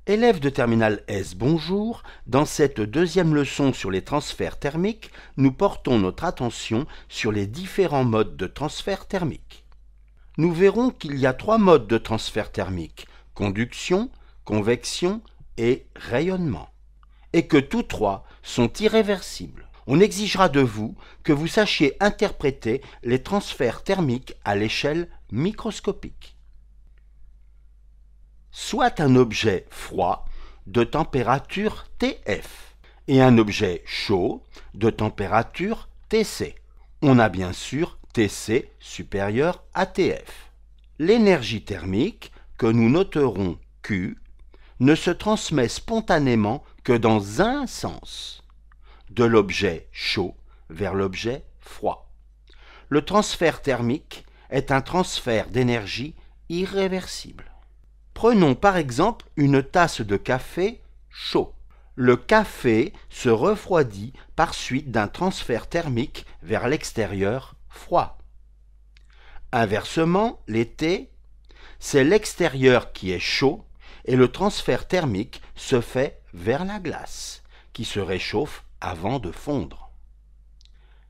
Élèves de terminale S, bonjour. Dans cette deuxième leçon sur les transferts thermiques, nous portons notre attention sur les différents modes de transfert thermique. Nous verrons qu'il y a trois modes de transfert thermique, conduction, convection et rayonnement, et que tous trois sont irréversibles. On exigera de vous que vous sachiez interpréter les transferts thermiques à l'échelle microscopique. Soit un objet froid de température TF et un objet chaud de température TC. On a bien sûr TC supérieur à TF. L'énergie thermique, que nous noterons Q, ne se transmet spontanément que dans un sens, de l'objet chaud vers l'objet froid. Le transfert thermique est un transfert d'énergie irréversible. Prenons par exemple une tasse de café chaud. Le café se refroidit par suite d'un transfert thermique vers l'extérieur froid. Inversement, les thés, c'est l'extérieur qui est chaud et le transfert thermique se fait vers la glace, qui se réchauffe avant de fondre.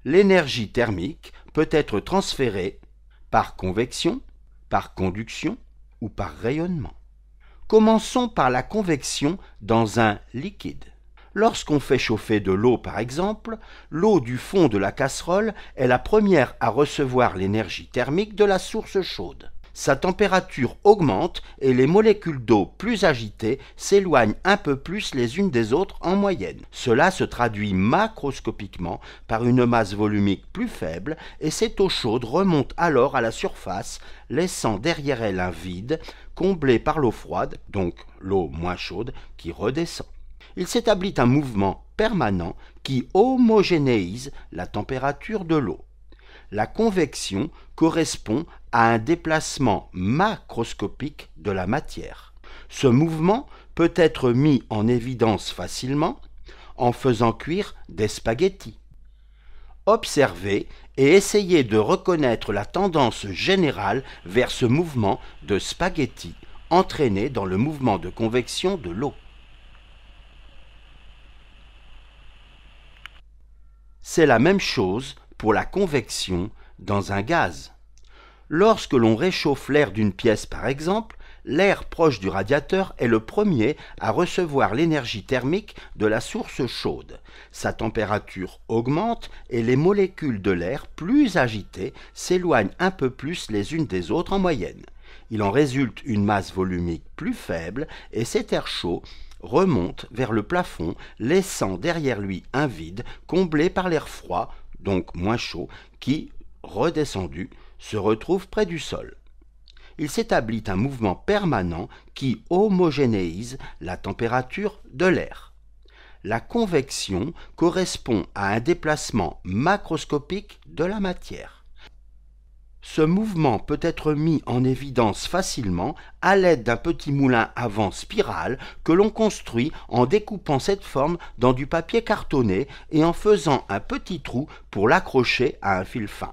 L'énergie thermique peut être transférée par convection, par conduction ou par rayonnement. Commençons par la convection dans un liquide. Lorsqu'on fait chauffer de l'eau par exemple, l'eau du fond de la casserole est la première à recevoir l'énergie thermique de la source chaude. Sa température augmente et les molécules d'eau plus agitées s'éloignent un peu plus les unes des autres en moyenne. Cela se traduit macroscopiquement par une masse volumique plus faible et cette eau chaude remonte alors à la surface, laissant derrière elle un vide comblé par l'eau froide, donc l'eau moins chaude, qui redescend. Il s'établit un mouvement permanent qui homogénéise la température de l'eau. La convection correspond à un déplacement macroscopique de la matière. Ce mouvement peut être mis en évidence facilement en faisant cuire des spaghettis. Observez et essayez de reconnaître la tendance générale vers ce mouvement de spaghettis entraîné dans le mouvement de convection de l'eau. C'est la même chose pour la convection dans un gaz. Lorsque l'on réchauffe l'air d'une pièce par exemple, l'air proche du radiateur est le premier à recevoir l'énergie thermique de la source chaude. Sa température augmente et les molécules de l'air plus agitées s'éloignent un peu plus les unes des autres en moyenne. Il en résulte une masse volumique plus faible et cet air chaud remonte vers le plafond, laissant derrière lui un vide comblé par l'air froid, donc moins chaud, qui, redescendu, se retrouve près du sol. Il s'établit un mouvement permanent qui homogénéise la température de l'air. La convection correspond à un déplacement macroscopique de la matière. Ce mouvement peut être mis en évidence facilement à l'aide d'un petit moulin à vent spirale que l'on construit en découpant cette forme dans du papier cartonné et en faisant un petit trou pour l'accrocher à un fil fin.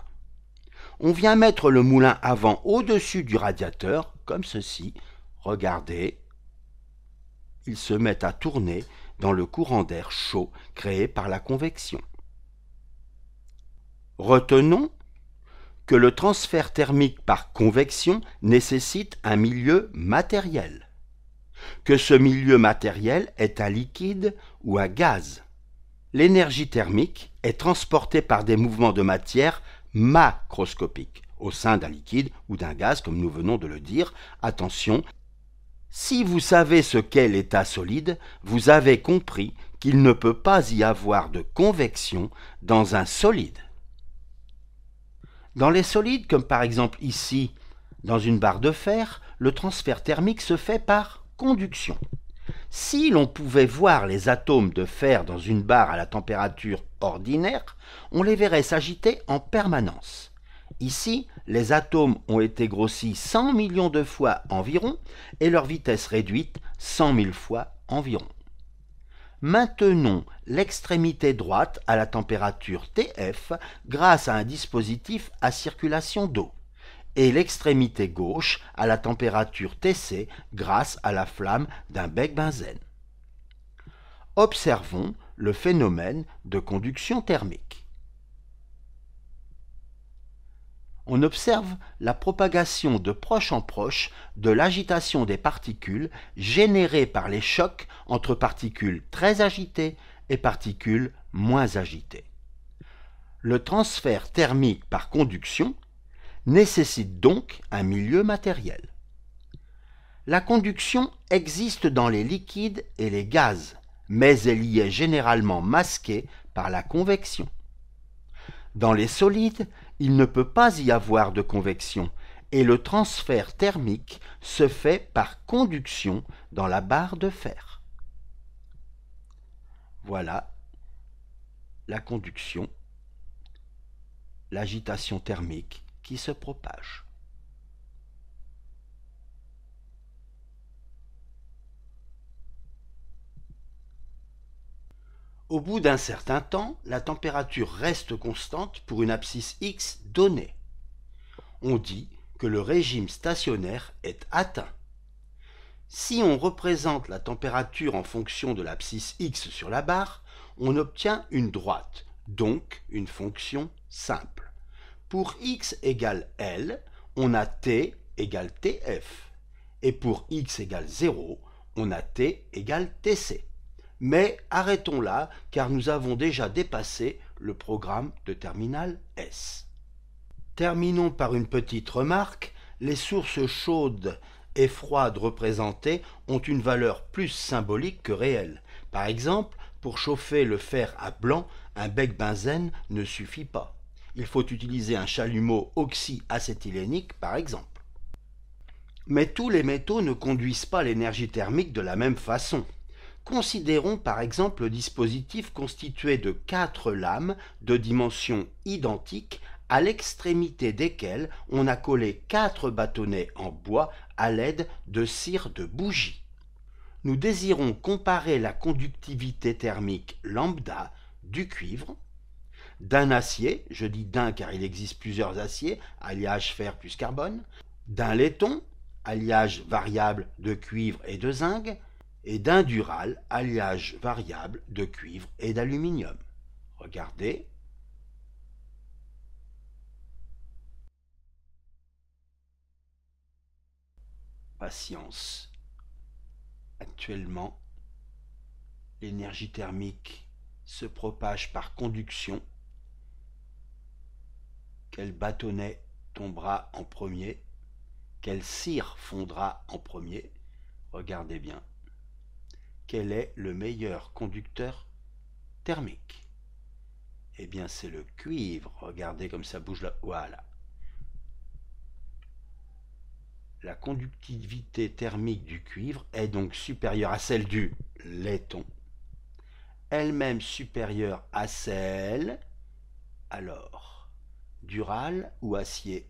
On vient mettre le moulin à vent au-dessus du radiateur, comme ceci. Regardez, il se met à tourner dans le courant d'air chaud créé par la convection. Retenons que le transfert thermique par convection nécessite un milieu matériel, que ce milieu matériel est un liquide ou un gaz. L'énergie thermique est transportée par des mouvements de matière macroscopiques au sein d'un liquide ou d'un gaz, comme nous venons de le dire. Attention, si vous savez ce qu'est l'état solide, vous avez compris qu'il ne peut pas y avoir de convection dans un solide. Dans les solides, comme par exemple ici, dans une barre de fer, le transfert thermique se fait par conduction. Si l'on pouvait voir les atomes de fer dans une barre à la température ordinaire, on les verrait s'agiter en permanence. Ici, les atomes ont été grossis 100 millions de fois environ et leur vitesse réduite 100 000 fois environ. Maintenons l'extrémité droite à la température TF grâce à un dispositif à circulation d'eau et l'extrémité gauche à la température Tc grâce à la flamme d'un bec benzène. Observons le phénomène de conduction thermique. On observe la propagation de proche en proche de l'agitation des particules générée par les chocs entre particules très agitées et particules moins agitées. Le transfert thermique par conduction nécessite donc un milieu matériel. La conduction existe dans les liquides et les gaz, mais elle y est généralement masquée par la convection. Dans les solides, il ne peut pas y avoir de convection et le transfert thermique se fait par conduction dans la barre de fer. Voilà la conduction, l'agitation thermique qui se propage. Au bout d'un certain temps, la température reste constante pour une abscisse X donnée. On dit que le régime stationnaire est atteint. Si on représente la température en fonction de l'abscisse X sur la barre, on obtient une droite, donc une fonction simple. Pour X égale L, on a T égale TF. Et pour X égale 0, on a T égale TC. Mais arrêtons là, car nous avons déjà dépassé le programme de terminal S. Terminons par une petite remarque. Les sources chaudes et froides représentées ont une valeur plus symbolique que réelle. Par exemple, pour chauffer le fer à blanc, un bec benzène ne suffit pas. Il faut utiliser un chalumeau oxyacétylénique par exemple. Mais tous les métaux ne conduisent pas l'énergie thermique de la même façon. Considérons par exemple le dispositif constitué de 4 lames de dimensions identiques à l'extrémité desquelles on a collé 4 bâtonnets en bois à l'aide de cire de bougie. Nous désirons comparer la conductivité thermique lambda du cuivre, d'un acier, je dis d'un car il existe plusieurs aciers, alliage fer plus carbone, d'un laiton, alliage variable de cuivre et de zinc, et d'un dural, alliage variable de cuivre et d'aluminium. Regardez. Patience. Actuellement, l'énergie thermique se propage par conduction. Quel bâtonnet tombera en premier? Quelle cire fondra en premier? Regardez bien. Quel est le meilleur conducteur thermique? Eh bien, c'est le cuivre. Regardez comme ça bouge là. Voilà. La conductivité thermique du cuivre est donc supérieure à celle du laiton, elle-même supérieure à celle, alors, dural ou acier?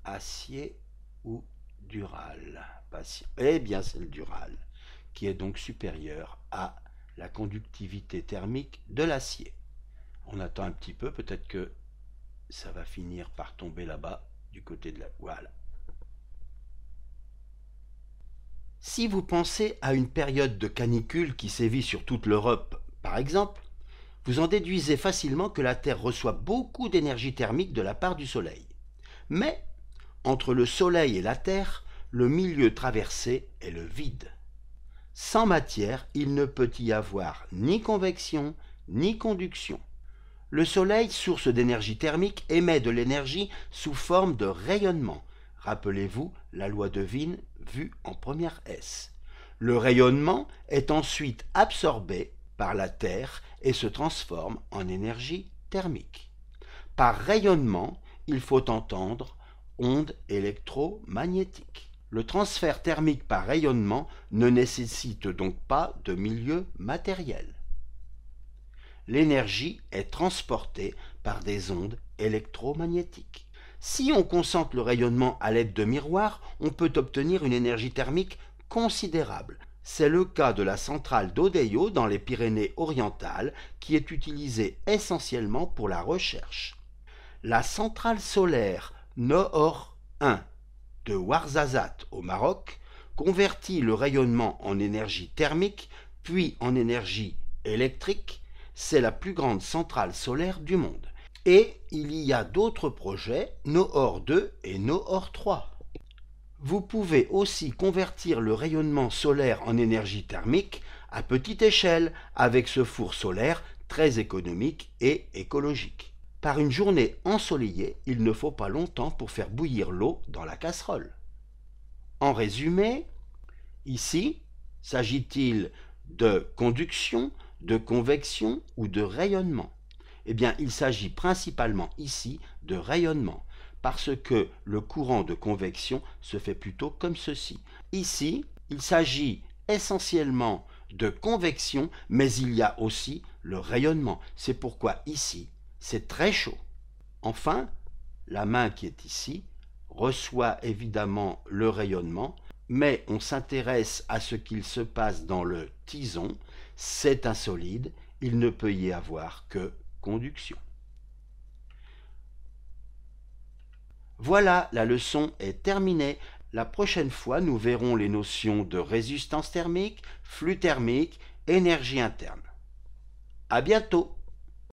Acier ou dural? Eh bien, c'est le dural, qui est donc supérieur à la conductivité thermique de l'acier. On attend un petit peu, peut-être que ça va finir par tomber là-bas, du côté de la... Voilà. Si vous pensez à une période de canicule qui sévit sur toute l'Europe, par exemple, vous en déduisez facilement que la Terre reçoit beaucoup d'énergie thermique de la part du Soleil. Mais, entre le Soleil et la Terre, le milieu traversé est le vide. Sans matière, il ne peut y avoir ni convection, ni conduction. Le Soleil, source d'énergie thermique, émet de l'énergie sous forme de rayonnement. Rappelez-vous la loi de Wien vue en première S. Le rayonnement est ensuite absorbé par la Terre et se transforme en énergie thermique. Par rayonnement, il faut entendre ondes électromagnétiques. Le transfert thermique par rayonnement ne nécessite donc pas de milieu matériel. L'énergie est transportée par des ondes électromagnétiques. Si on concentre le rayonnement à l'aide de miroirs, on peut obtenir une énergie thermique considérable. C'est le cas de la centrale d'Odeio dans les Pyrénées orientales, qui est utilisée essentiellement pour la recherche. La centrale solaire Noor 1 de Ouarzazate au Maroc convertit le rayonnement en énergie thermique puis en énergie électrique. C'est la plus grande centrale solaire du monde. Et il y a d'autres projets, Noor 2 et Noor 3. Vous pouvez aussi convertir le rayonnement solaire en énergie thermique à petite échelle avec ce four solaire très économique et écologique. Par une journée ensoleillée, il ne faut pas longtemps pour faire bouillir l'eau dans la casserole. En résumé, ici, s'agit-il de conduction, de convection ou de rayonnement? Eh bien, il s'agit principalement ici de rayonnement, parce que le courant de convection se fait plutôt comme ceci. Ici, il s'agit essentiellement de convection, mais il y a aussi le rayonnement. C'est pourquoi ici, c'est très chaud. Enfin, la main qui est ici reçoit évidemment le rayonnement, mais on s'intéresse à ce qu'il se passe dans le tison. C'est un solide, il ne peut y avoir que conduction. Voilà, la leçon est terminée. La prochaine fois, nous verrons les notions de résistance thermique, flux thermique, énergie interne. À bientôt!